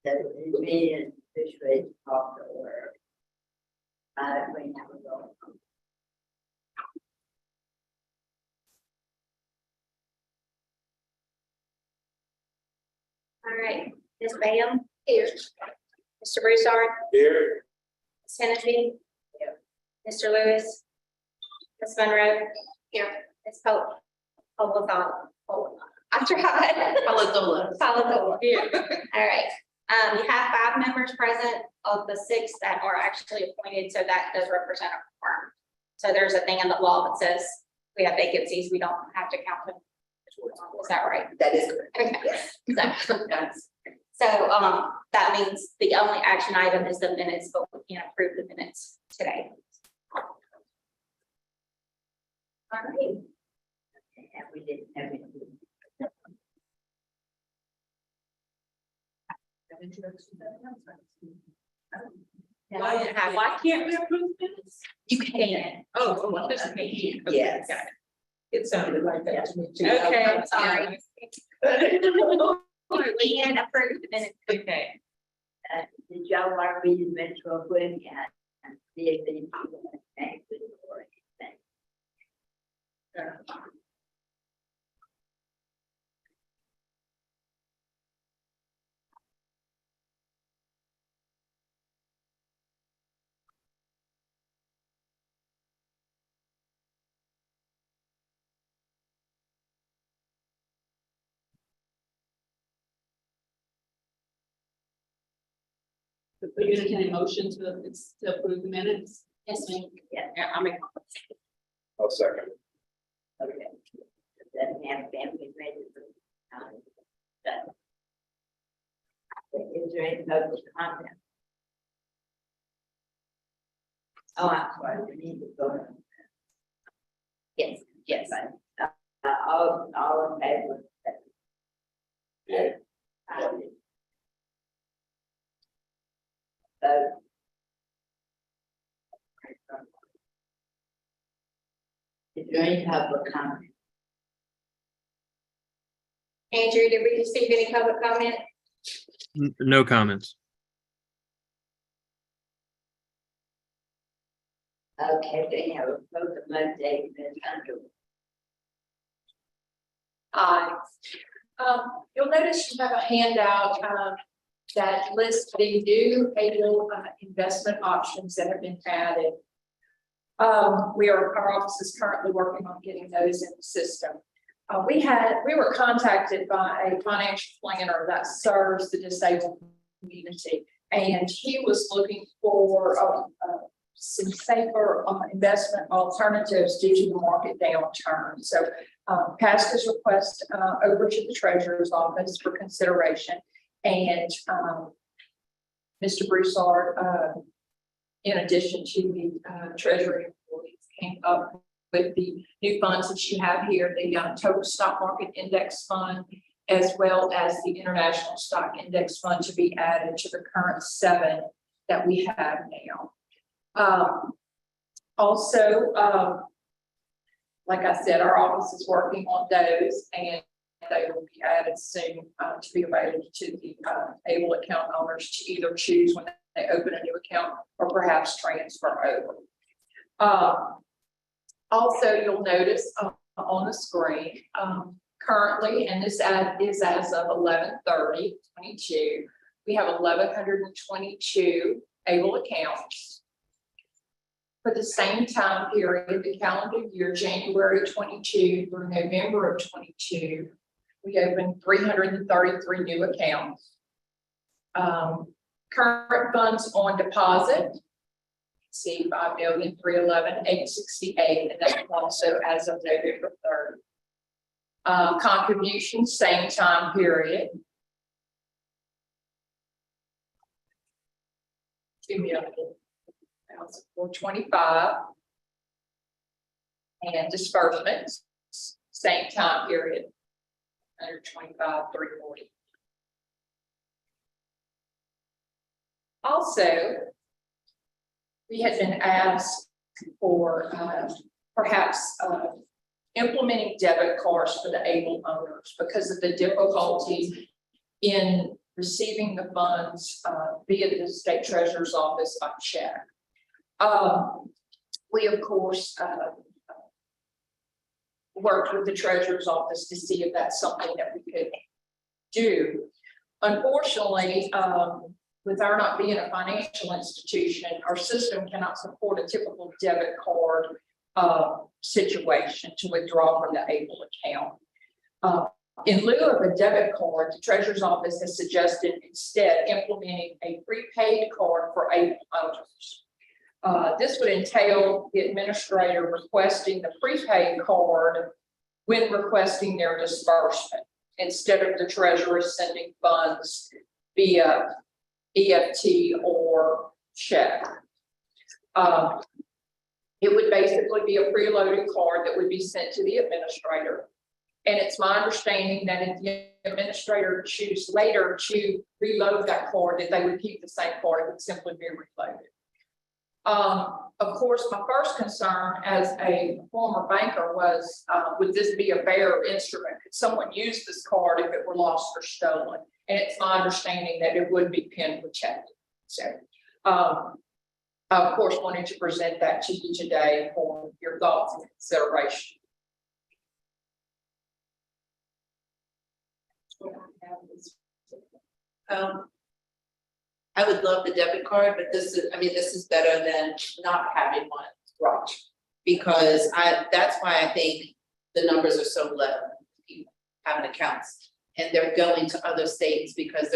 So the meeting officially called to order. We have a roll call. All right, Ms. Bam here. Mr. Broussard Here. Ms. Hennessy Here. Mr. Lewis, Ms. Monroe here. Ms. Pope. I tried. Palazola here. All right. You have 5 members present of the 6 that are actually appointed, so that does represent a quorum. So there's a thing in the law that says we have vacancies, we don't have to count them. Is that right? That is correct. Okay. Yes. So that means the only action item is the minutes, but we can't approve the minutes today. All right. And we didn't have any. Why can't we approve minutes? You can. Oh, well, this is me. Okay, Yes. got it. It sounded like that to me too. Okay, I'm sorry. We can approve the minutes. Okay. Did y'all want to read the minutes real quick and see if any people have thanked you or anything? So you entertain a motion to approve the minutes? Yes, ma'am. Yeah, I mean, I'll second. Okay. Then have family ready for done. Is there any public comment? Oh, I'm sorry, we need to go. Yes. Yes. All in favor? Yeah. Vote. Is there any public comment? Andrew, did we receive any public comment? No comments. Okay, they have a vote of Monday, Ms. Underwood. You'll notice you have a handout that lists the new annual investment options that have been added. Our office is currently working on getting those in the system. We were contacted by a financial planner that serves the disabled community, and he was looking for some safer investment alternatives due to the market downturn. So passed his request over to the treasurer's office for consideration, and Mr. Broussard, in addition to the treasury employees, came up with the new funds that you have here, the total stock market index fund, as well as the international stock index fund, to be added to the current 7 that we have now. Like I said, our office is working on those, and they will be added soon to be available to the able account owners to either choose when they open a new account or perhaps transfer over. Also, you'll notice on the screen currently, and this ad is as of 11/30/22, we have 1,122 able accounts. For the same time period, the calendar year, January 22 through November of 22, we opened 333 new accounts. Current funds on deposit, see 5,311,868, and that's also as of November 3rd. Contributions, same time period. 2,425. And disbursements, same time period, 125,340. Also, we had been asked for perhaps implementing debit cards for the able owners because of the difficulty in receiving the funds via the state treasurer's office by check. We, of course, worked with the treasurer's office to see if that's something that we could do. Unfortunately, with our not being a financial institution, our system cannot support a typical debit card situation to withdraw from the ABLE account. In lieu of a debit card, the treasurer's office has suggested instead implementing a prepaid card for ABLE owners. This would entail the administrator requesting the prepaid card when requesting their disbursement, instead of the treasurer sending funds via EFT or check. It would basically be a preloaded card that would be sent to the administrator. And it's my understanding that if the administrator choose later to reload that card, that they would keep the same card, it would simply be reloaded. Of course, my first concern as a former banker was, would this be a fair instrument? Could someone use this card if it were lost or stolen? And it's my understanding that it would be PIN protected. So, I of course wanted to present that to you today for your thoughts and consideration. I would love the debit card, but this is better than not having one. Right. Because that's why I think the numbers are so low, people having accounts. And they're going to other states because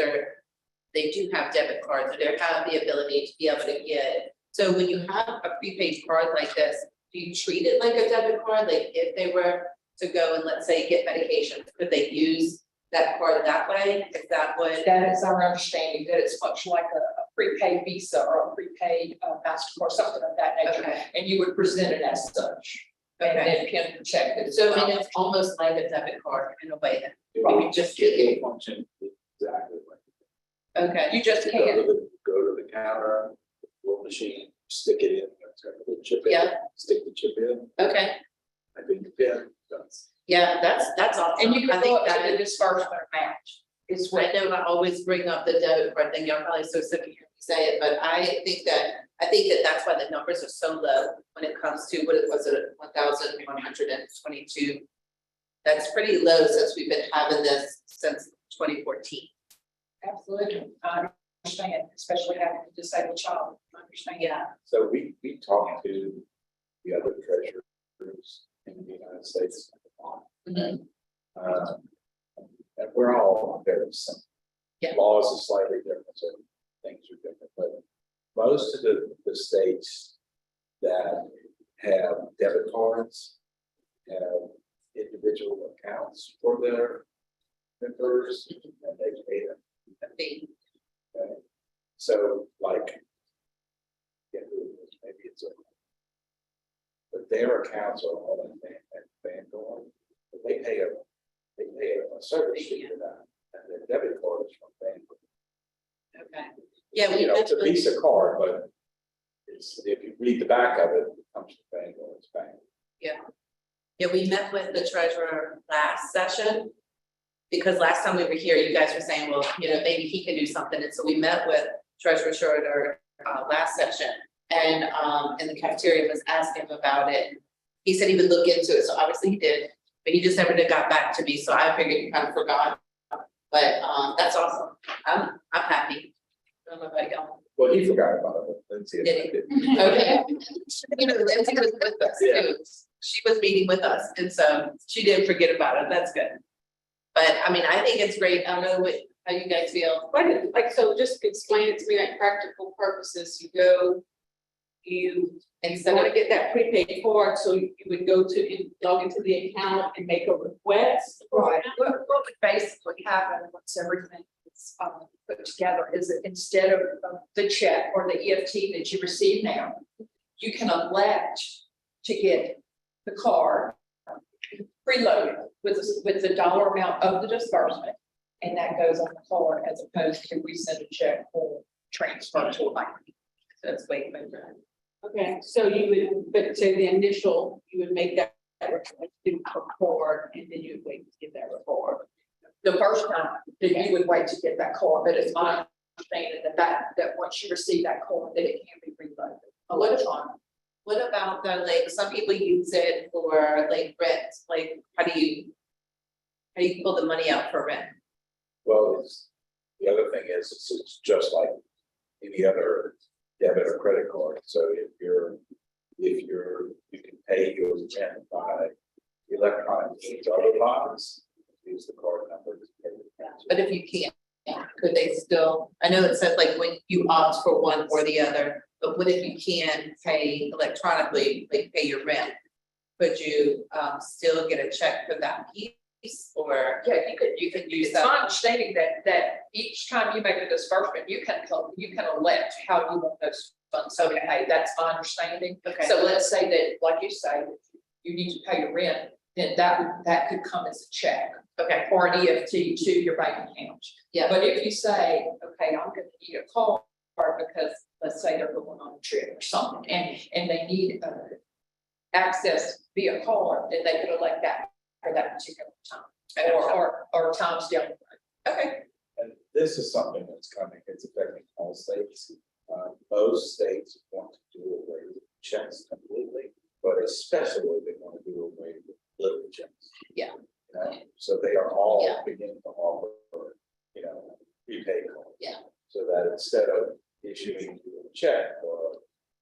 they do have debit cards, or they have the ability to be able to get. So when you have a prepaid card like this, do you treat it like a debit card? Like if they were to go and let's say get medication, could they use that card that way? Is that what? That is our understanding, that it's much like a prepaid Visa or a prepaid MasterCard, something of that nature. Okay. And you would present it as such. And then PIN protected. So I mean, it's almost like a debit card in a way that It you would can just get get a it. function exactly like. Okay. You just Go can't. to the counter, little machine, stick it in, chip in, Yeah. stick the chip in. Okay. I think the PIN does. Yeah, that's awesome. And you I can think go up to the that disbursement amount. Is I what, know I always bring up the debit card thing. Y'all probably so sick of hearing me say it, but I think that that's why the numbers are so low when it comes to what it was, 1,122. That's pretty low since we've been having this since 2014. absolutely, I understand, especially having a disabled child, I understand. Yeah. So we talked to the other treasurers in the United States. Mhm. And we're all very similar. Yeah. Laws are slightly different, so things are different, but most of the states that have debit cards have individual accounts for their members, and they pay them. Fee. Okay? So like, yeah, maybe it's a, but their accounts are all in Vanguard, but they pay a service fee for that, and their debit card is from Vanguard. Okay. Yeah, You we know, met it's a with, Visa card, but it's, if you read the back of it, it comes from Vanguard's bank. yeah, we met with the treasurer last session. Because last time we were here, you guys were saying, well, maybe he can do something. And so we met with Treasurer Schroeder last session. And in the cafeteria was asking him about it. He said he would look into it. So obviously he did, but he just never did got back to me. So I figured he kind of forgot. But that's awesome. I'm happy. I don't know about y'all. Well, he forgot about it, but Lindsay. Did he? did. Okay. Lindsay was with us too. She was meeting with us. And so she didn't forget about it. That's good. But I mean, I think it's great. I don't know how you guys feel. So just explain it to me like practical purposes, you Instead want to of, get that prepaid card, so you would go to log into the account and make a request. Right, what would basically happen once everything is put together is that instead of the check or the EFT that you receive now, you can elect to get the card preloaded with the dollar amount of the disbursement, and that goes on the card as opposed to we send a check or transfer to a bank. so it's way better. Okay, so you would, but so the initial, you would make that request, do a report, and then you would wait to get that report. the first time, then you would wait to get that card, but it's my understanding that once you receive that card, that it can be reloaded electronically. What about the, like, some people use it for like rent, like, how do you pull the money out for rent? Well, the other thing is, it's just like any other debit or credit card, so you can pay your rent by electronic means otherwise, use the card number to pay the rent. But if you can't, could they still, I know it says like when you opt for one or the other, but what if you can pay electronically, like pay your rent? Could you still get a check for that piece, or Yeah, you could use it's my that? understanding that each time you make a disbursement, you can elect how you want those funds to be paid. That's my understanding. Okay. So let's say that, like you say, you need to pay your rent, then that could come as a check Okay, or an EFT to your bank account. yeah, But if you say, okay, I'm gonna need a card because let's say they're going on a trip or something and they need access via card, then they could elect that for that particular time or times down the road. okay, And this is something that's coming, it's affecting all states. Most states want to do away with checks completely, but especially they want to do away with little checks. Yeah. You know, so they are all Yeah. beginning to offer, prepaid cards. Yeah. So that instead of issuing you a check for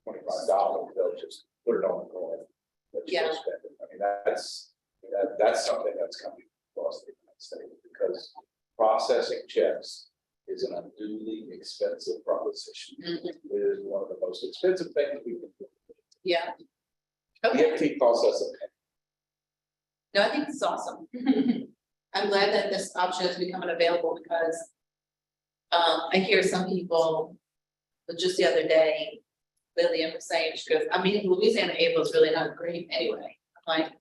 $25, they'll just put it on the card. Let you go Yeah. spend it. I mean, that's something that's coming across the United States, because processing checks is an unduly expensive proposition. Mhm. It is one of the most expensive things we can do. yeah. Okay, EFT costs us a penny. no, I think this is awesome. I'm glad that this option is becoming available because I hear some people, but just the other day, Lillian was saying, she goes, I mean, Louisiana April is really not great anyway. I'm like,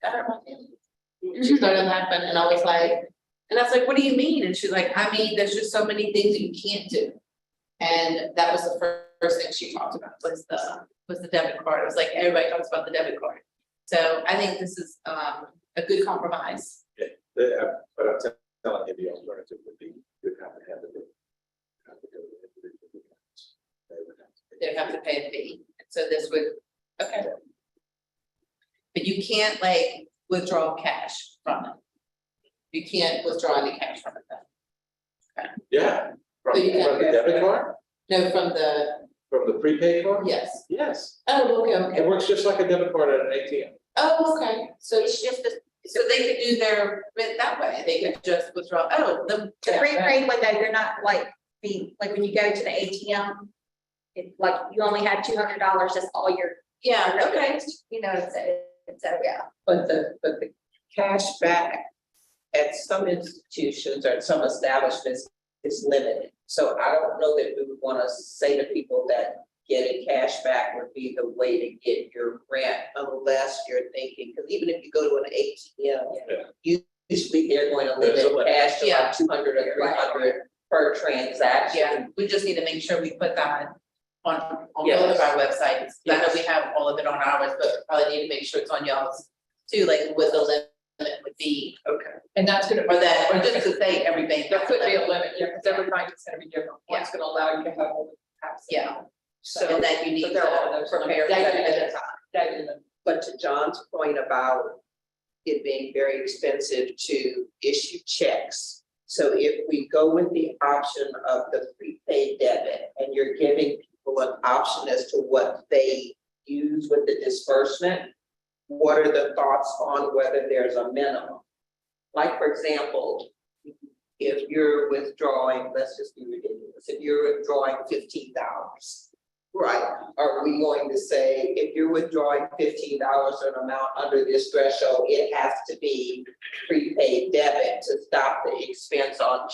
that hurt my feelings. She started laughing and I was like, and I was like, what do you mean? And she's like, I mean, there's just so many things that you can't do. And that was the first thing she talked about was the debit card. It was like, everybody talks about the debit card. So I think this is a good compromise. But I'm telling you, the alternative would be, you'd have to have the. Have to go to individual accounts. They would have to pay. They'd have to pay a fee. So this would, okay. But you can't like withdraw cash from it. You can't withdraw any cash from it then. Yeah, from So you can- from the debit card, No, from the, from the prepaid card? yes. Yes, Oh, okay, it okay. works just like a debit card at an ATM. Oh, okay. So It's just the so they could do their rent that way. They could just withdraw, the prepaid window, you're not like when you go to the ATM. It's like you only have $200, that's all your. yeah, okay. You know, so yeah. But the cash back at some institutions or at some establishments is limited. So I don't know that we would wanna say to people that getting cash back would be the way to get your rent unless you're thinking, because even if you go to an ATM, usually they're going to There's a limit limit. cash to Yeah. like 200 or 300 per transaction. Yeah, we just need to make sure we put that on both Yes. of our websites. I know we have all of it on ours, but probably need to make sure it's on y'all's too, like what the limit would be. Okay. And that's gonna. Or that, or just to say every bank. There could be a limit, yeah, because every bank is gonna be different. One's gonna allow you to have all the access. Yeah, So. and that you need so there are to those prepare. limits. for Daily that. limits. Daily limits. But to John's point about it being very expensive to issue checks. So if we go with the option of the prepaid debit and you're giving people an option as to what they use with the disbursement, what are the thoughts on whether there's a minimum? Like, for example, if you're withdrawing, let's just be ridiculous, if you're withdrawing $15, right? Are we going to say, if you're withdrawing $15 or an amount under this threshold, it has to be prepaid debit to stop the expense on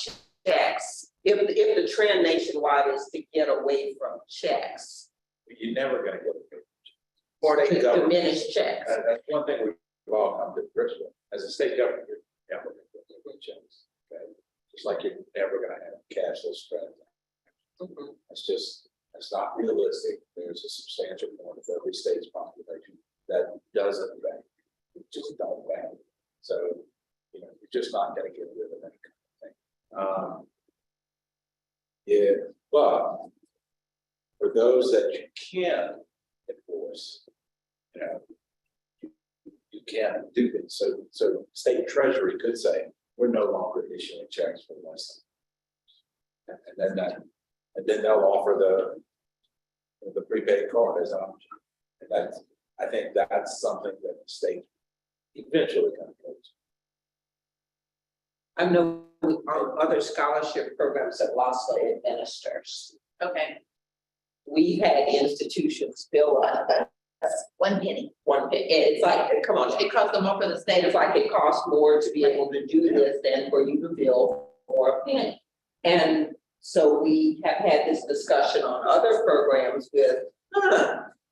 checks? If the trend nationwide is to get away from checks You're never gonna get it. or to State government. diminish checks. That's one thing we've all come to grips with, as a state government, you're never gonna get the checks, okay? Just like you're never gonna have cashless transactions. That's not realistic. There's a substantial part of every state's population that doesn't bank. It just don't bank. So, you're just not gonna get rid Yeah, but for those that you can enforce, you know, you can't do this. So state treasury could say, we're no longer issuing checks for less than. And then they'll offer the prepaid card as an option. And that's, I think that's something that the state eventually comes to. I know other scholarship programs that Lossley administers. Okay, We had institutions bill us One penny. it's like, come on, it costs them more for the state. it's like it costs more to be able to do this than for you to bill for a penny. And so we have had this discussion on other programs with,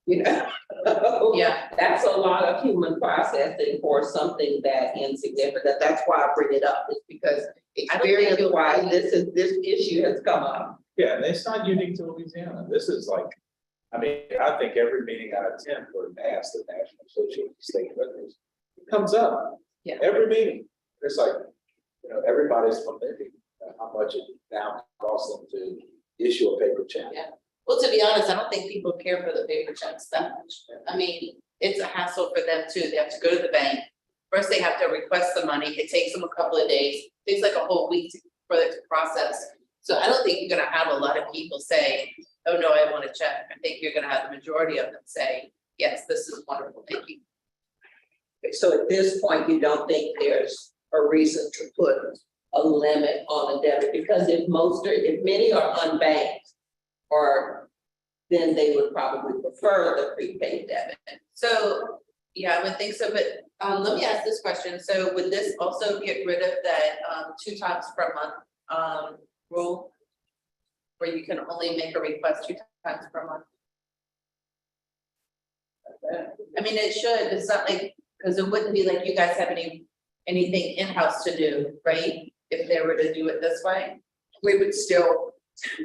you know. Yeah. That's a lot of human processing for something that insignificant. That's why I bring it up, is because experience wise, this issue has come up. Yeah, and it's not unique to Louisiana. This is like, I mean, I think every meeting I attend for NAS, the National Association of State Treasurers, it comes up. Yeah. Every meeting, it's like, you know, everybody's lamenting how much it now costs them to issue a paper check. Yeah. Well, to be honest, I don't think people care for the paper checks that much. I mean, it's a hassle for them too. They have to go to the bank. First, they have to request the money. It takes them a couple of days. It takes like a whole week for it to process. So I don't think you're gonna have a lot of people say, oh, no, I want to check. I think you're gonna have the majority of them say, yes, this is wonderful, thank you. So at this point, you don't think there's a reason to put a limit on the debit, because if many are unbanked, or then they would probably prefer the prepaid debit. So, yeah, I would think so, but let me ask this question. So would this also get rid of that 2 times per month rule? Where you can only make a request 2 times per month? I mean, it should, it's not like, because it wouldn't be like you guys have anything in-house to do, right? If they were to do it this way? We would still,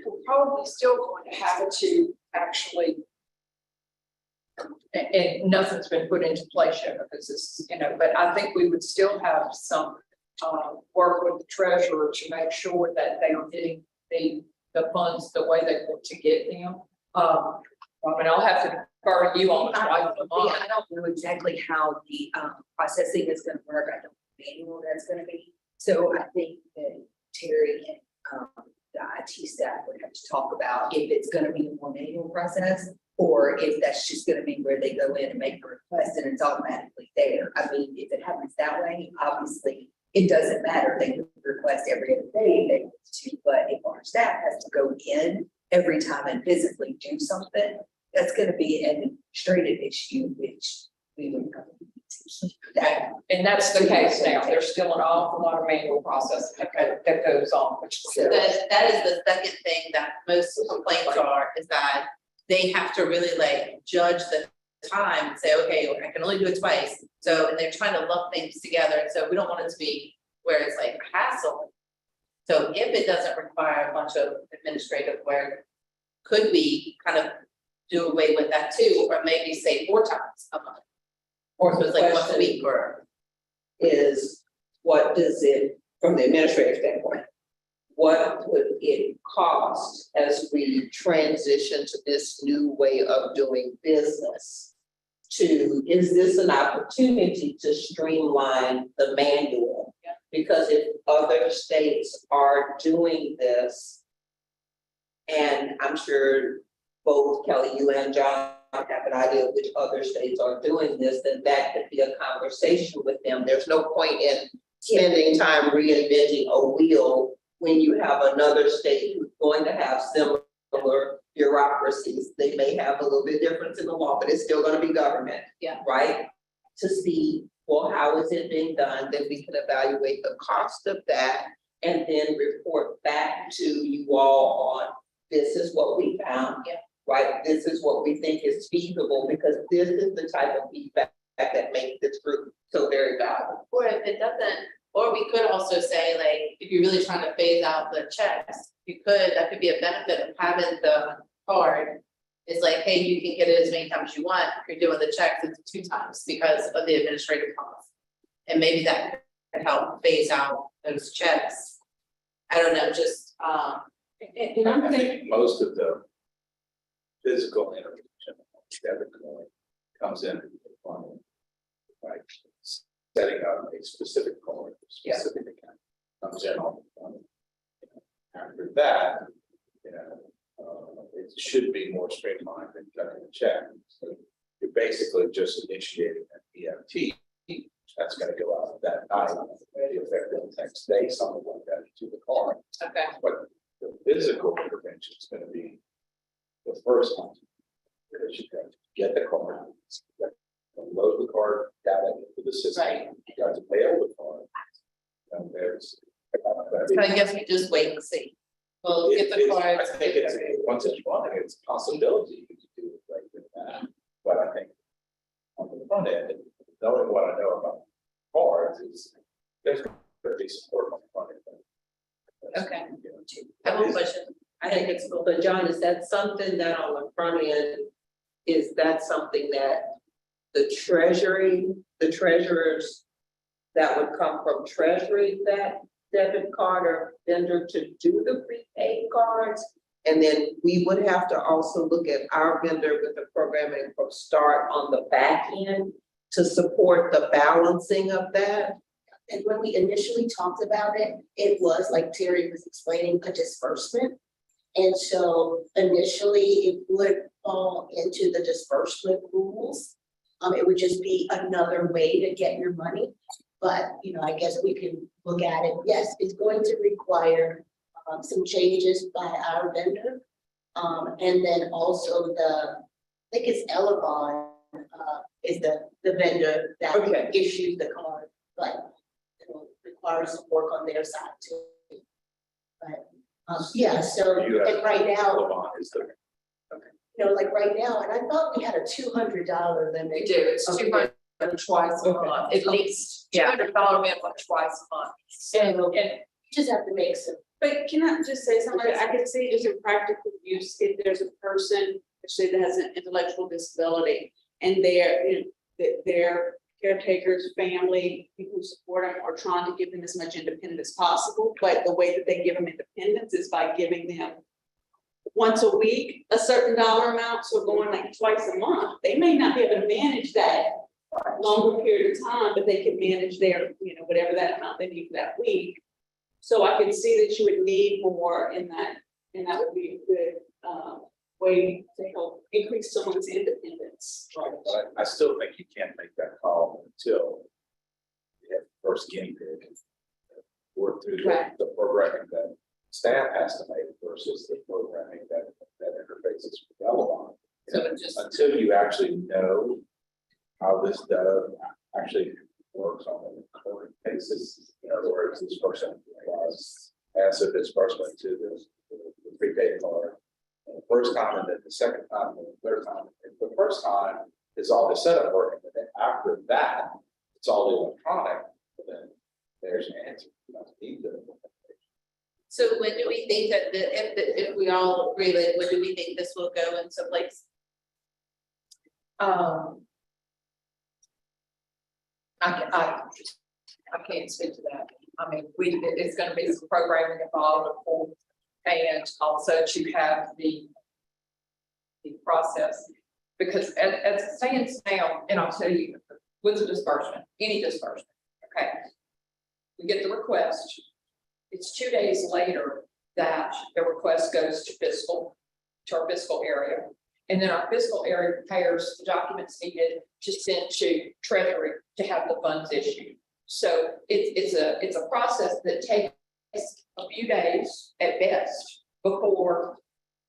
we're probably still going to have to actually. And nothing's been put into place yet because it's, you know, but I think we would still have some work with the treasurer to make sure that they are getting the funds the way they want to get them. I mean, I'll have to defer to you on the right of the month. I don't know exactly how the processing is gonna work. I don't know the manual that's gonna be. So I think that Terry and the IT staff would have to talk about if it's gonna be a more manual process, or if that's just gonna be where they go in and make a request and it's automatically there. I mean, if it happens that way, obviously it doesn't matter. They can request every other day if they want to, but if our staff has to go in every time and physically do something, that's gonna be an administrative issue, which we would probably need to keep that. And that's the case now. There's still an awful lot of manual process that goes on, which So that is the second thing that most complaints are, is that they have to really like judge the time and say, okay, I can only do it twice. So, and they're trying to lump things together. And so we don't want it to be where it's like a hassle. So if it doesn't require a bunch of administrative work, could we kind of do away with that too, or maybe say 4 times a month? Or if it's like once a week or. Is what does it, from the administrative standpoint, what would it cost as we transition to this new way of doing business? Is this an opportunity to streamline the manual? Yeah. Because if other states are doing this, and I'm sure both Kelly, you and John have an idea of which other states are doing this, then that could be a conversation with them. There's no point in spending time reinventing a wheel when you have another state who's going to have similar bureaucracies. They may have a little bit difference in the law, but it's still going to be government. Yeah. Right? To see, well, how is it being done? Then we can evaluate the cost of that and then report back to you all on, this is what we found. Yeah. Right? This is what we think is feasible, because this is the type of feedback that makes this group so very valuable. Or if it doesn't, or we could also say, like, if you're really trying to phase out the checks, that could be a benefit of having the card. It's like, hey, you can get it as many times as you want. If you're doing the checks, it's 2 times because of the administrative costs. And maybe that could help phase out those checks. I don't know, just And I'm I thinking, think most of the physical interaction, debit coin comes in from, like, setting up a specific coin, specific account, comes in on the phone. After that, it should be more streamlined than cutting a check. So you're basically just initiating an EFT. That's gonna go out that night, the effective next day, something like that, to the card. Okay. But the physical intervention is gonna be the first one. Because you have to get the card, you have to load the card data into the system. Right. You have to mail the card. And there's. So I guess we just wait and see. We'll get the I cards. think it's, once it's running, it's a possibility you could do it right with that. But I think on the front end, knowing what I know about cards is, there's gonna be support on the front end. Okay. You know, I won't push it. I think it's cool, but John, is that something that on the front end, is that something that the treasurers that would come from treasury, that debit card or vendor to do the prepaid cards? And then we would have to also look at our vendor with the programming from start on the back end to support the balancing of that. And when we initially talked about it, it was like Terry was explaining, a disbursement. And so initially it would fall into the disbursement rules. It would just be another way to get your money. But, I guess we can look at it. Yes, it's going to require some changes by our vendor. And then also I think it's Elevon is the vendor that Okay. issues the card, but requires some work on their side too. But, yeah, so You have- and right now, Levon is the, like right now, and I thought we had a $200 limit. we do, it's Okay. 200 twice a Okay. month, at least, Yeah. $200 minimum twice a month. And You just have to make some. But can I just say something, I could see it as a practical use, if there's a person, especially that has an intellectual disability, and their caretakers, family, people who support them are trying to give them as much independence as possible, but the way that they give them independence is by giving them once a week, a certain dollar amount, so going like twice a month, they may not be able to manage that longer period of time, but they can manage their, whatever that amount they need for that week. So I can see that you would need more in that, and that would be a good way to help increase someone's independence. but I still think you can't make that call until you have the first guinea pig. Work through Right. the programming that staff has to make versus the programming that interfaces with Elevon. So it just, Until you actually know how this actually works on a current basis. In other words, this person has a disbursement to the prepaid card. And the first time, and then the second time, and the third time. And the first time is all the setup working, but then after that, it's all electronic. But then there's your answer. You don't need the. so when do we think that, if we all agree, like, when do we think this will go into place? I can't speak to that. I mean, it's gonna be some programming involved, of course, and also to have the process. Because as it stands now, and I'll tell you, with the disbursement, any disbursement, okay? We get the request. It's 2 days later that the request goes to our fiscal area. And then our fiscal area prepares the documents needed to send to Treasury to have the funds issued. So it's a process that takes a few days at best before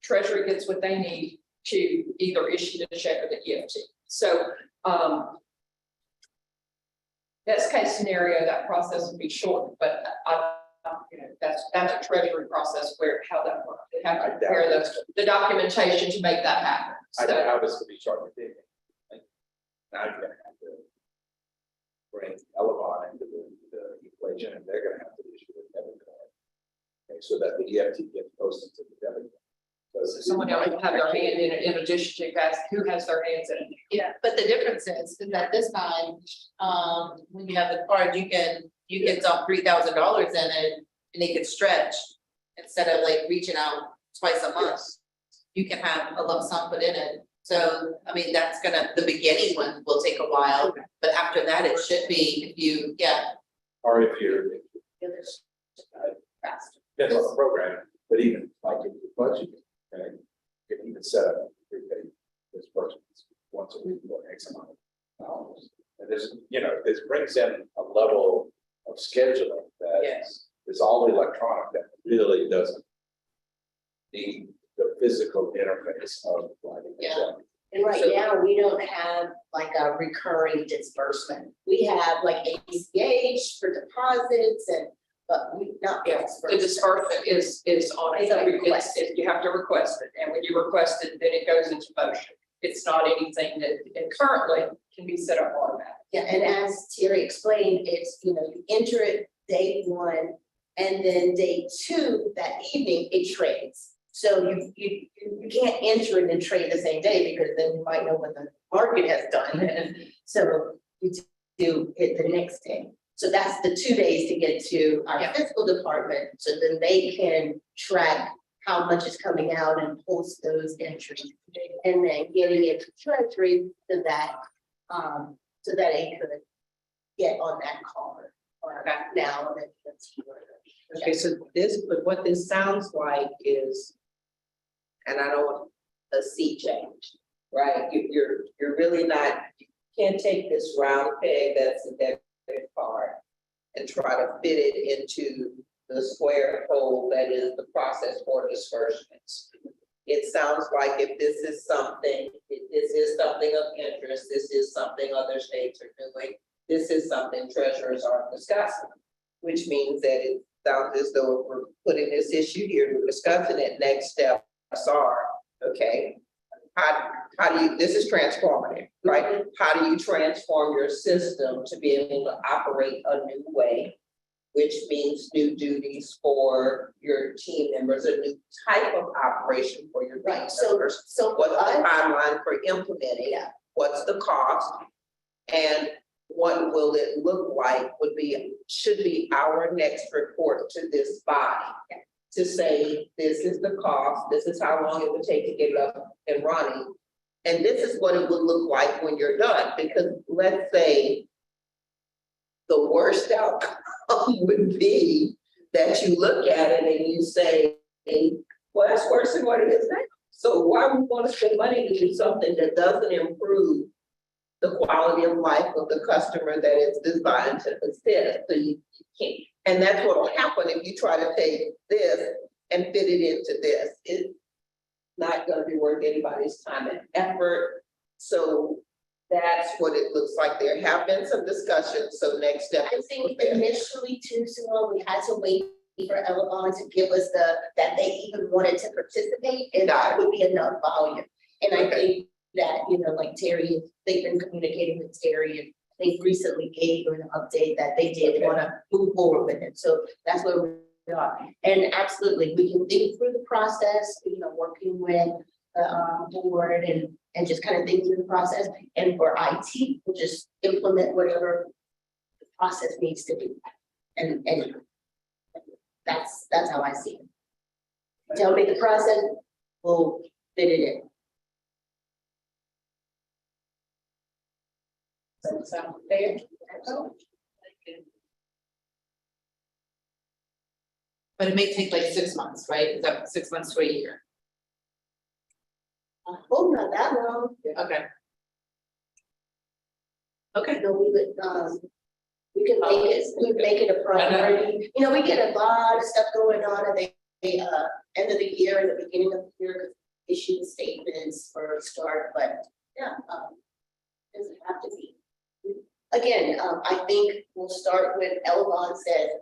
Treasury gets what they need to either issue the check or the EFT. So best case scenario, that process would be short, but that's a Treasury process how that works. They have to prepare the documentation to make that happen. I So, know how this could be charged. Now you're gonna have to bring Elevon into the equation, and they're gonna have to issue a debit card. Okay, so that the EFT gets posted to the debit card. so someone else will have their hand in it in addition to guys who has their hands in it. Yeah, but the difference is that this time, when you have the card, you can dump $3,000 in it and it can stretch. instead of like reaching out twice a month, you can have a lump sum put in it. So, I mean, that's the beginning one will take a while, but after that, it should be, if you, Or if you're, Fast. depends on the program, but even like if you budget, okay, you can even set up a prepaid this budget once a week for X amount of dollars. And this, this brings in a level of scheduling that Yes. is all electronic that really doesn't need the physical interface of writing a Yeah. check. And right So- now, we don't have like a recurring disbursement. We have like ACH for deposits but we not. Yeah, the disbursement is on It's a request. you have to request it, and when you request it, then it goes into motion. It's not anything that, and currently can be set up automatically. Yeah, and as Terry explained, it's, you enter it day one, and then day two, that evening, it trades. So you can't enter it and trade the same day, because then you might know what the market has done, and so you do it the next day. So that's the 2 days to get to our fiscal department, so then they can track how much is coming out and post those entries. And then getting it to treasury so that it could get on that card or now on the. Okay, so but what this sounds like is, and I don't want a sea change, right? You're really not, you can't take this round peg that's a debit card and try to fit it into the square hole that is the process for disbursements. It sounds like if this is something of interest, this is something other states are doing, this is something treasurers are discussing, which means that it sounds as though if we're putting this issue here, we're discussing it, next steps are, okay, how do you, this is transformative, right? How do you transform your system to be able to operate a new way, which means new duties for your team members, a new type of operation for your team members. So What's the timeline for implementing? What's the cost? And what will it look like should be our next report to this body. To say, this is the cost, this is how long it would take to get it up and running. And this is what it would look like when you're done, because let's say the worst outcome would be that you look at it and you say, well, that's worse than what it is now. So why would we want to spend money to do something that doesn't improve the quality of life of the customer that it's designed to assist? So you can't. And that's what will happen if you try to take this and fit it into this. It's not going to be worth anybody's time and effort. So that's what it looks like. There have been some discussions. So next step. I think initially too, Simone, we had to wait for Elevon to give us that they even wanted to participate, and that would be enough volume. And I think that, like Terry, they've been communicating with Terry, and they recently gave an update that they did want to move forward with it. So that's where we are. And absolutely, we can think through the process, working with the board and just kind of think through the process. And for IT, we'll just implement whatever the process needs to be. And that's how I see it. Tell me the process, we'll fit it in. Does that sound fair? but it may take like 6 months, right? Is that 6 months to a year? I hope not that long. Okay. Okay. We can make it a priority. We get a lot of stuff going on at the end of the year and the beginning of the year, issue statements for a start, but doesn't have to be. Again, I think we'll start with Elvon said,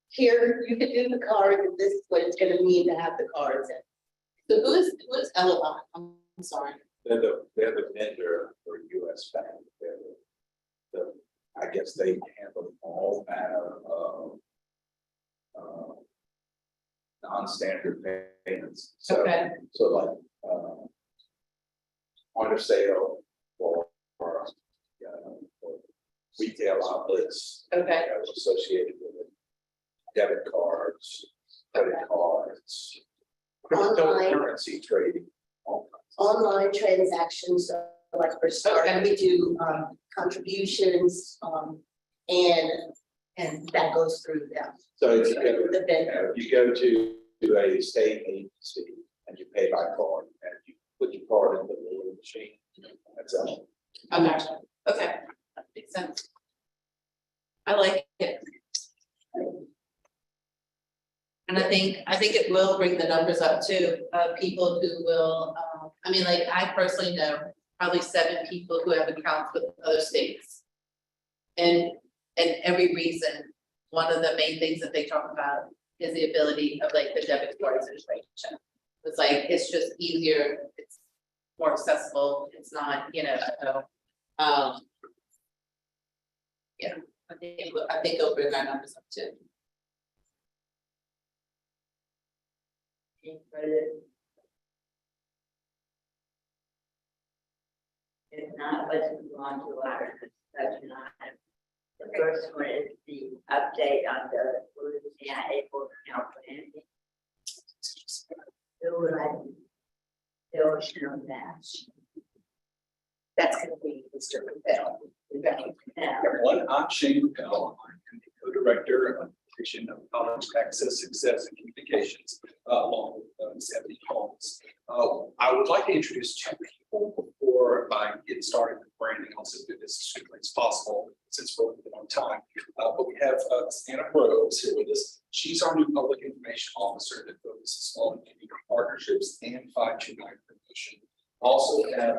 here you can do the card, and this is what it's gonna mean to have the cards. So who is Elevon? I'm sorry. They're the vendor for US Bank. I guess they handle all manner of non-standard payments. So, Okay. so like point of sale for retail outlets. Okay. Associated with it, debit cards, credit cards, Online. cryptocurrency trading, all kinds. Online transactions, so like for starting, we do contributions, and that goes through them. So if you go, The vendor. if you go to a state agency and you pay by card and you put your card in the little machine, that's all. Okay, that makes sense. I like it. And I think it will bring the numbers up too, people who will, I mean, like, I personally know probably 7 people who have accounts with other states. And every reason, one of the main things that they talk about is the ability of like the debit card situation. It's like, it's just easier, it's more accessible, it's not, you know, so, yeah, I think it'll bring our numbers up too. If not, let's move on to our discussion item. The first one is the update on the Louisiana April Council Plan. Who would like to fill in on that? That's gonna be Mr. Bell. Everyone, I'm Shane Rappel. I'm the co-director of the Division of College Access, Success, and Communications, along with 70 homes. I would like to introduce 2 people before I get started with branding. Also do this as quickly as possible since we're on time. But we have Anna Rose here with us. She's our new public information officer that focuses on community partnerships and 529 promotion. Also have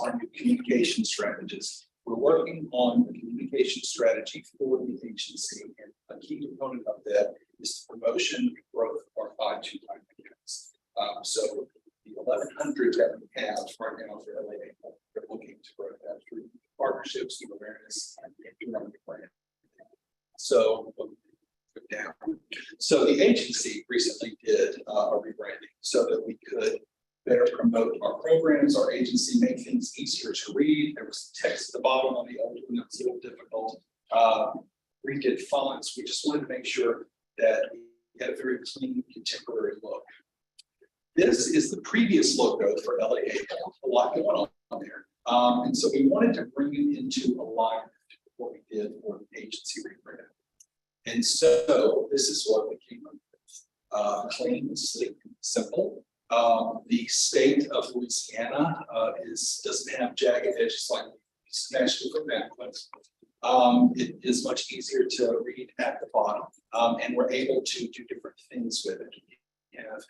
our new communication strategist. We're working on the communication strategy for the agency, and a key component of that is the promotion and growth of our 529 accounts. So the 1,100 that we have right now for LA, we're looking to grow that through partnerships, through awareness, and through brand. So down. So the agency recently did a rebranding so that we could better promote our programs, our agency, make things easier to read. There was text at the bottom on the old one that was a little difficult. Redid fonts. We just wanted to make sure that we had a very clean, contemporary look. This is the previous logo for LAA. A lot going on there. And so we wanted to bring it into alignment with what we did for the agency rebrand. And so this is what we came up with. Clean, sleek, simple. The state of Louisiana doesn't have jagged edges like smashed it from backwards. It is much easier to read at the bottom, and we're able to do different things with it. We have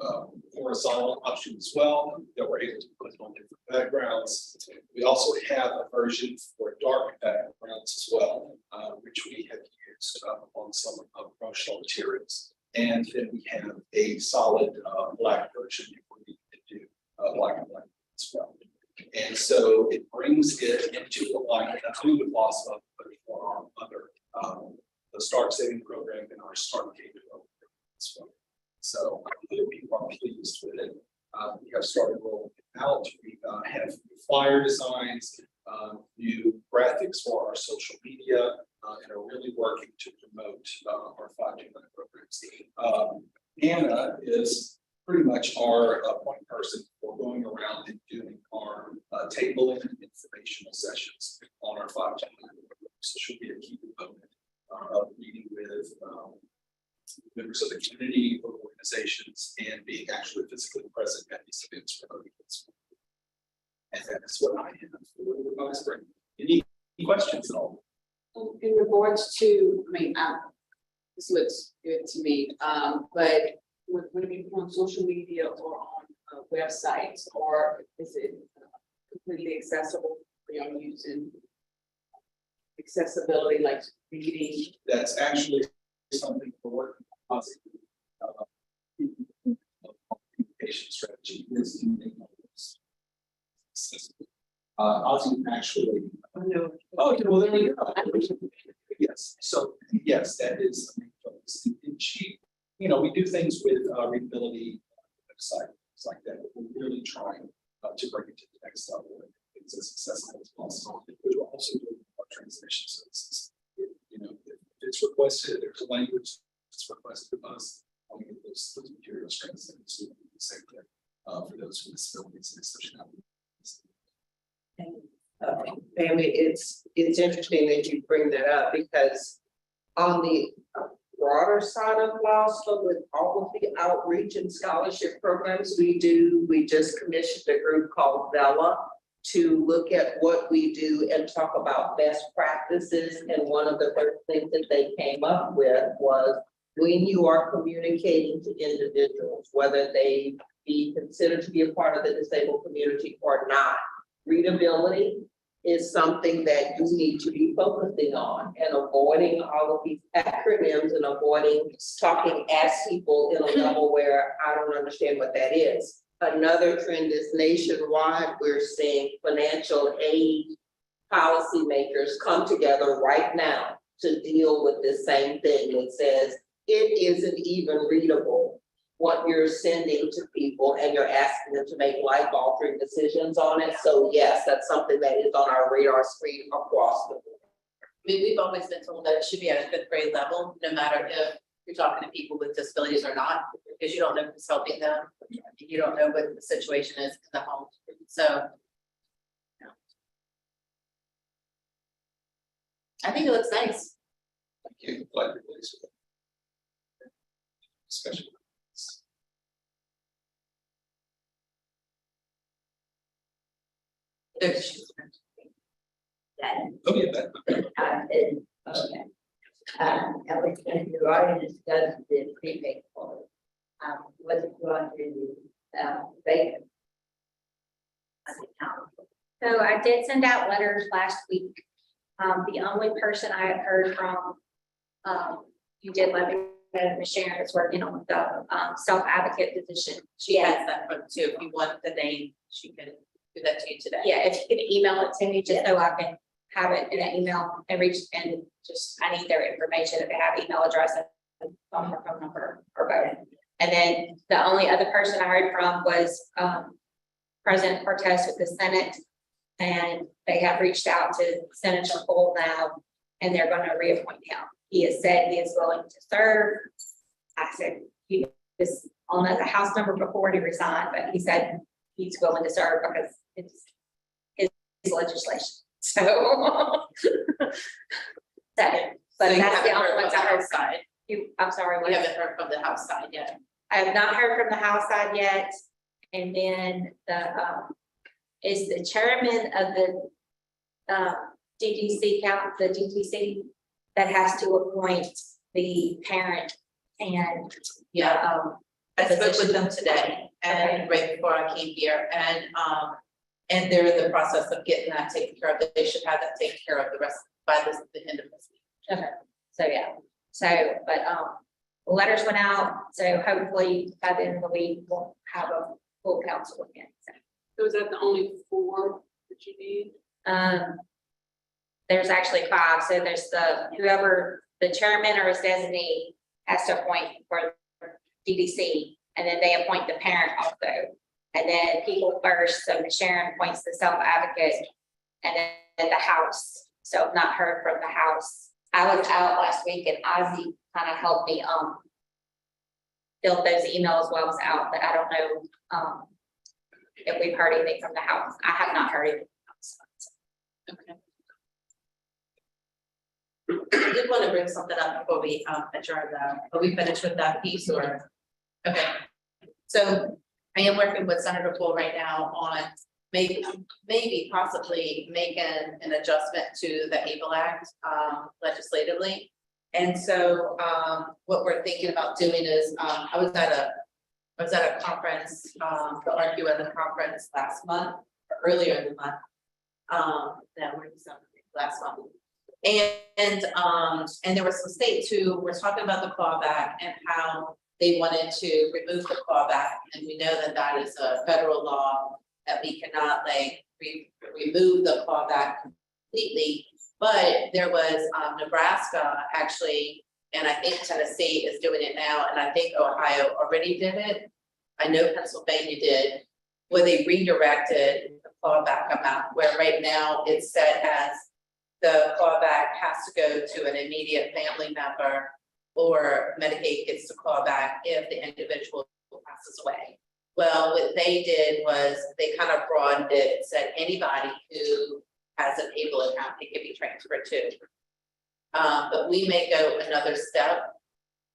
a horizontal option as well that we're able to put on different backgrounds. We also have a version for dark backgrounds as well, which we have used on some promotional materials. And then we have a solid black version if we need to do black and white as well. And so it brings it into alignment, not only with LASA, but for our other, the Start Saving program and our Start K program as well. So I hope people are pleased with it. We have started rolling it out. We have flyer designs, new graphics for our social media, and are really working to promote our 529 programs. Anna is pretty much our point person for going around and doing our table and informational sessions on our 529 programs. So she'll be a key component of meeting with members of the community, organizations, and being actually physically present at these events for other kids. And that's what I have for the spring. Any questions at all? In regards to, I mean, this looks good to me, but would it be on social media or on websites, or is it completely accessible? We are using accessibility like reading. That's actually something we're working on. Communication strategy is in the Ozzy actually. Oh, okay, well, there we go. Yes, so yes, that is the main focus. And she, you know, we do things with readability website, things like that. But we're really trying to bring it to the next level and it's as accessible as possible. We're also doing our translation services. You know, if it's requested, there's a language was requested of us. We get those materials translated to the same thing, for those with disabilities and social Family, it's interesting that you bring that up because on the broader side of LAWSA, with all of the outreach and scholarship programs we do, we just commissioned a group called Vela to look at what we do and talk about best practices. And one of the first things that they came up with was when you are communicating to individuals, whether they be considered to be a part of the disabled community or not, readability is something that you need to be focusing on and avoiding all of these acronyms and avoiding talking as people in a level where I don't understand what that is. Another trend is nationwide, we're seeing financial aid policymakers come together right now to deal with this same thing that says it isn't even readable what you're sending to people and you're asking them to make life altering decisions on it. So yes, that's something that is on our radar screen across the board. We've always been told that it should be at a fifth grade level, no matter if you're talking to people with disabilities or not, because you don't know who's helping them. You don't know what the situation is in the home. So. Yeah. I think it looks nice. Thank you. Glad you're pleased with it. Discussion. There's. That, Oh, yeah, that. okay. And we can, you already discussed the prepaid for, what's going to, vacant. As a town. So I did send out letters last week. The only person I have heard from, you did let me know, Ms. Sharon is working on the, self-advocate position. She has that from too. If you want the name, she can do that to you today. Yeah, if you could email it to me, just so I can have it in an email and reach, and just, I need their information, if they have email address and phone number or both. And then the only other person I heard from was, President Cortez with the Senate. And they have reached out to Senator Cole now, and they're going to reappoint him. He has said he is willing to serve. I said he was on the House number before he resigned, but he said he's willing to serve because it's his legislation. So, but that's the only ones I heard. Side. I'm sorry. We haven't heard from the House side yet. I have not heard from the House side yet. And then the, is the chairman of the, DTC the DTC that has to appoint the parent and. Yeah. I spoke with Position. them today and right before I came here and they're in the process of getting that taken care of. They should have that taken care of the rest by the end of this week. Okay, so yeah, so, but, letters went out, so hopefully by the end of the week, we'll have a full council again. So is that the only 4 that you need? There's actually 5, so there's whoever the chairman or his designee has to appoint for DDC, and then they appoint the parent also. And then people first, so Ms. Sharon appoints the self-advocate, and then the House. So I've not heard from the House. I was out last week and Ozzy kind of helped me fill those emails while I was out, but I don't know if we've heard anything from the House. I have not heard anything. Okay. I did want to bring something up before we adjourn though. Are we finished with that piece or? Okay. So I am working with Senator Cole right now on maybe possibly making an adjustment to the ABLE Act legislatively. And so what we're thinking about doing is I was at a conference, the RQN conference last month, or earlier in the month. Last month. And there were some states who were talking about the clawback and how they wanted to remove the clawback. And we know that that is a federal law that we cannot remove the clawback completely. But there was Nebraska actually, and I think Tennessee is doing it now. And I think Ohio already did it. I know Pennsylvania did, where they redirected the clawback amount, where right now it's set as the clawback has to go to an immediate family member or Medicaid gets to call back if the individual passes away. Well, what they did was they kind of broadened it, and said anybody who has an able account, it can be transferred to. But we may go another step.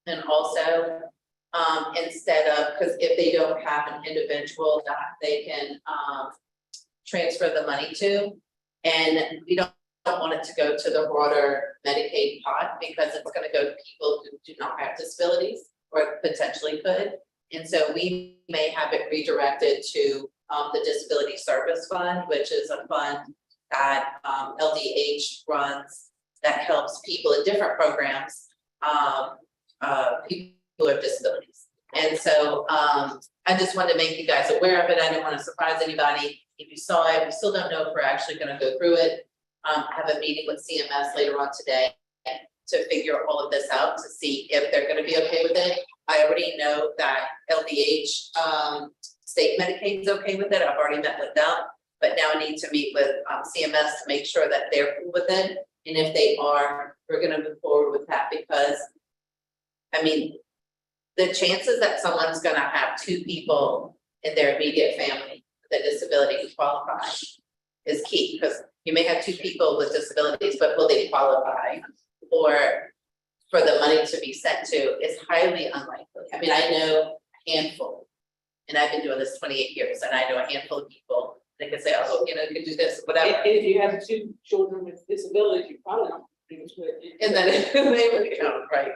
And also, instead of, because if they don't have an individual that they can, transfer the money to, and we don't want it to go to the broader Medicaid pot, because it's gonna go to people who do not have disabilities, or potentially could. And so we may have it redirected to, the Disability Service Fund, which is a fund that, LDH runs that helps people in different programs, people who have disabilities. And so, I just wanted to make you guys aware of it. I didn't want to surprise anybody. If you saw it, we still don't know if we're actually gonna go through it. I have a meeting with CMS later on today to figure all of this out, to see if they're gonna be okay with it. I already know that LDH, state Medicaid's okay with it. I've already met with them. But now I need to meet with, CMS to make sure that they're cool with it. And if they are, we're gonna move forward with that, because I mean, the chances that someone's gonna have two people in their immediate family with a disability who qualify is key, because you may have two people with disabilities, but will they qualify? Or for the money to be sent to is highly unlikely. I mean, I know a handful, and I've been doing this 28 years, and I know a handful of people that can say, oh, you know, you can do this, whatever. If you have two children with disabilities, you probably don't. And then they would count, right?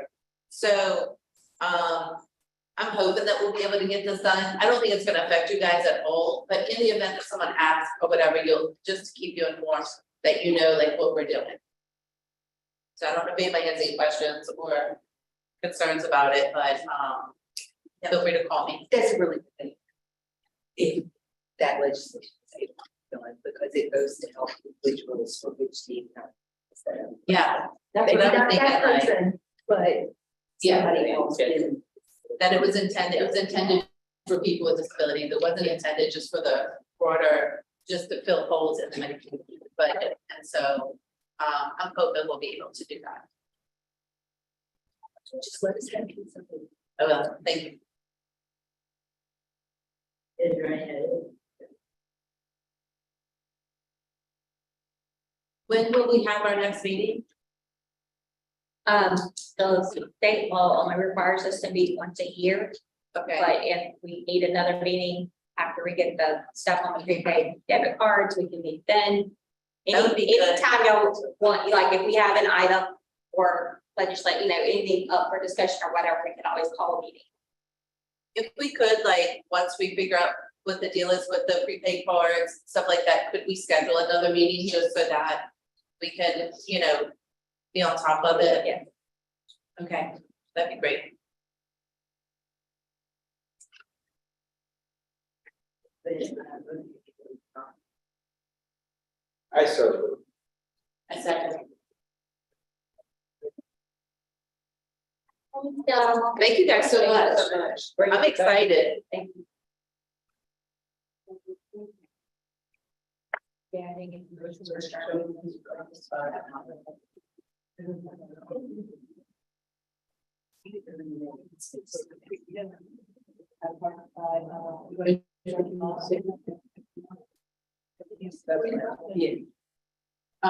So, I'm hoping that we'll be able to get this done. I don't think it's gonna affect you guys at all, but in the event that someone asks or whatever, you'll just keep you informed that you know like what we're doing. So I don't know if anybody has any questions or concerns about it, but, feel free to call me. That's a really good thing. If that legislation is done, because it goes to help individuals for which need help. Yeah, that's Maybe what I was not thinking, that like, person, but yeah, somebody else did. that it was intended for people with disabilities. It wasn't intended just for the broader, just to fill holes in the Medicaid budget. And so, I'm hoping we'll be able to do that. Just let us have something. Oh, well, thank you. Is there any? When will we have our next meeting? The state law only requires us to meet once a year, Okay, but if we need another meeting after we get the stuff on the prepaid debit cards, we can meet then. That would be good. Anytime y'all want, like, if we have an item or legislate, you know, anything up for discussion or whatever, we can always call a meeting. if we could, like, once we figure out what the deal is with the prepaid cards, stuff like that, could we schedule another meeting just so that we can, you know, be on top of it? Yeah. Okay, that'd be great. I so. A second. Thank you guys so much. I'm excited. Thank you. Yeah, I think Yeah.